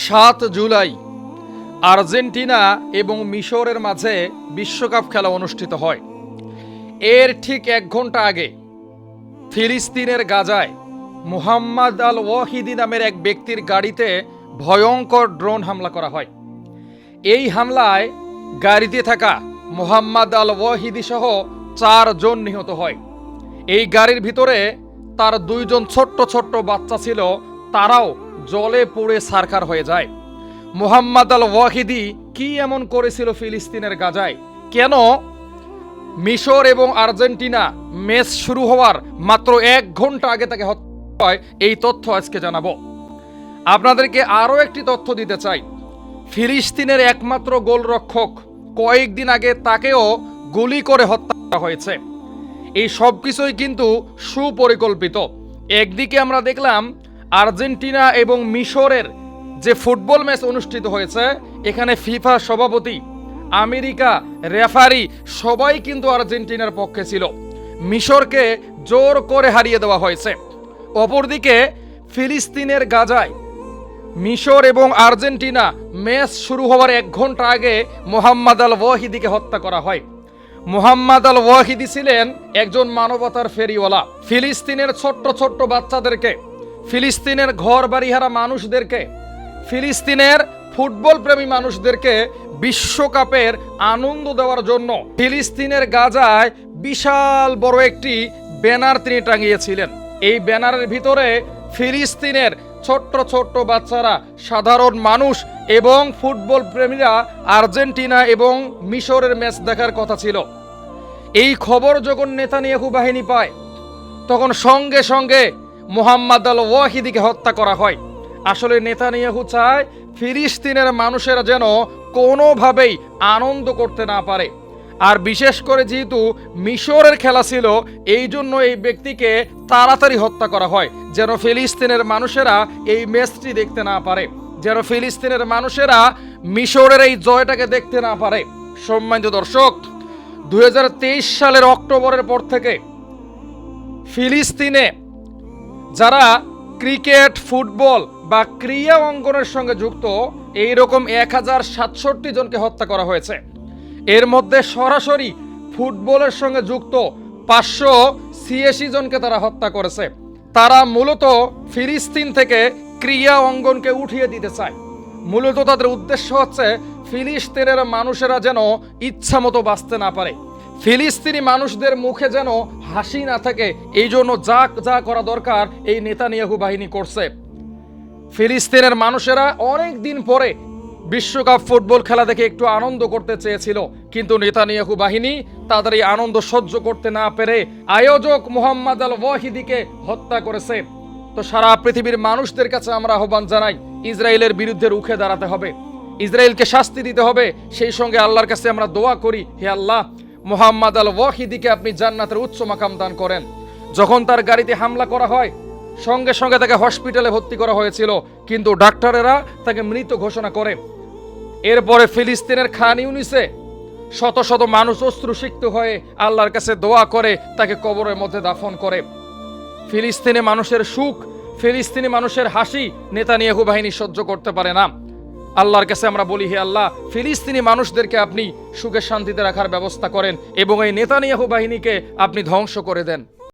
7 July Argentina এবং মিশরের মাঝে বিশ্বকাপ খেলা অনুষ্ঠিত হয়। এর ঠিক 1 ঘন্টা আগে ফিলিস্তিনের গাজায় মুহাম্মদ আল ওয়াহিদি নামের এক ব্যক্তির গাড়িতে ভয়ঙ্কর ড্রোন হামলা করা হয়। এই হামলায় গাড়িতে থাকা মুহাম্মদ আল ওয়াহিদি সহ 4 জন নিহত হয়। এই গাড়ির ভিতরে তার 2 জন ছোট্ট ছোট্ট বাচ্চা ছিল, তারাও জলে পুড়ে ছারখার হয়ে যায়। মুহাম্মদ আল ওয়াহিদি কি এমন করেছিল ফিলিস্তিনের গাজায়? কেন মিশর এবং আর্জেন্টিনা ম্যাচ শুরু হওয়ার মাত্র 1 ঘন্টা আগে তাকে হত্যা হয়, এই তথ্য আজকে জানাবো। আপনাদেরকে আরও একটি তথ্য দিতে চাই। ফিলিস্তিনের একমাত্র গোলরক্ষক, কয়েকদিন আগে তাকেও গুলি করে হত্যা করা হয়েছে। এই সব কিছুই কিন্তু সুপরিকল্পিত। একদিকে আমরা দেখলাম আর্জেন্টিনা এবং মিশরের যে ফুটবল ম্যাচ অনুষ্ঠিত হয়েছে, এখানে ফিফা সভাপতি, আমেরিকা, রেফারি সবাই কিন্তু আর্জেন্টিনার পক্ষে ছিল। মিশরকে জোর করে হারিয়ে দেওয়া হয়েছে। অপরদিকে ফিলিস্তিনের গাজায় মিশর এবং আর্জেন্টিনা ম্যাচ শুরু হওয়ার 1 ঘন্টা আগে মুহাম্মদ আল ওয়াহিদিকে হত্যা করা হয়। মুহাম্মদ আল ওয়াহিদি ছিলেন একজন মানবতার ফেরিওয়ালা। ফিলিস্তিনের ছোট্ট ছোট্ট বাচ্চাদেরকে, ফিলিস্তিনের ঘর বাড়িহারা মানুষদেরকে, ফিলিস্তিনের ফুটবল প্রেমী মানুষদেরকে বিশ্বকাপের আনন্দ দেওয়ার জন্য ফিলিস্তিনের গাজায় বিশাল বড় একটি ব্যানার তিনি টাঙিয়েছিলেন। এই ব্যানারের ভিতরে ফিলিস্তিনের ছোট্ট ছোট্ট বাচ্চারা, সাধারণ মানুষ এবং ফুটবল প্রেমীরা আর্জেন্টিনা এবং মিশরের ম্যাচ দেখার কথা ছিল। এই খবর যখন নেতানিয়াহু বাহিনী পায়, তখন সঙ্গে সঙ্গে মুহাম্মদ আল ওয়াহিদিকে হত্যা করা হয়। আসলে নেতানিয়াহু চায় ফিলিস্তিনের মানুষেরা যেন কোনোভাবেই আনন্দ করতে না পারে। আর বিশেষ করে যেহেতু মিশরের খেলা ছিল, এই জন্য এই ব্যক্তিকে তাড়াতাড়ি হত্যা করা হয়, যেন ফিলিস্তিনের মানুষেরা এই ম্যাচটি দেখতে না পারে, যেন ফিলিস্তিনের মানুষেরা মিশরের এই জয়টাকে দেখতে না পারে। সম্মানিত দর্শক, 2023 সালের অক্টোবরের পর থেকে ফিলিস্তিনে যারা ক্রিকেট, ফুটবল বা ক্রীড়া অঙ্গনের সঙ্গে যুক্ত, এইরকম 1067 জনকে হত্যা করা হয়েছে। এর মধ্যে সরাসরি ফুটবলের সঙ্গে যুক্ত 586 জনকে তারা হত্যা করেছে। তারা মূলত ফিলিস্তিন থেকে ক্রীড়া অঙ্গনকে উঠিয়ে দিতে চায়। মূলত তাদের উদ্দেশ্য হচ্ছে ফিলিস্তিনের মানুষেরা যেন ইচ্ছা মতো বাঁচতে না পারে, ফিলিস্তিনি মানুষদের মুখে যেন হাসি না থাকে। এই জন্য যা যা করা দরকার এই নেতানিয়াহু বাহিনী করছে। ফিলিস্তিনের মানুষেরা অনেক দিন পরে বিশ্বকাপ ফুটবল খেলা দেখে একটু আনন্দ করতে চেয়েছিল, কিন্তু নেতানিয়াহু বাহিনী তাদের এই আনন্দ সহ্য করতে না পেরে আয়োজক মুহাম্মদ আল ওয়াহিদিকে হত্যা করেছে। তো সারা পৃথিবীর মানুষদের কাছে আমরা আহ্বান জানাই, ইসরায়েলের বিরুদ্ধে রুখে দাঁড়াতে হবে, ইসরায়েলকে শাস্তি দিতে হবে। সেই সঙ্গে আল্লাহর কাছে আমরা দোয়া করি, হে আল্লাহ, মুহাম্মদ আল ওয়াহিদিকে আপনি জান্নাতের উচ্চ মাকাম দান করেন। যখন তার গাড়িতে হামলা করা হয়, সঙ্গে সঙ্গে তাকে হসপিটালে ভর্তি করা হয়েছিল, কিন্তু ডাক্তারেরা তাকে মৃত ঘোষণা করে। এরপরে ফিলিস্তিনের খান ইউনিসে শত শত মানুষ অশ্রুসিক্ত হয়ে আল্লাহর কাছে দোয়া করে তাকে কবরের মধ্যে দাফন করে। ফিলিস্তিনি মানুষের সুখ, ফিলিস্তিনি মানুষের হাসি নেতানিয়াহু বাহিনী সহ্য করতে পারে না। আল্লাহর কাছে আমরা বলি, হে আল্লাহ, ফিলিস্তিনি মানুষদেরকে আপনি সুখে শান্তিতে রাখার ব্যবস্থা করেন এবং এই নেতানিয়াহু বাহিনীকে আপনি ধ্বংস করে দেন।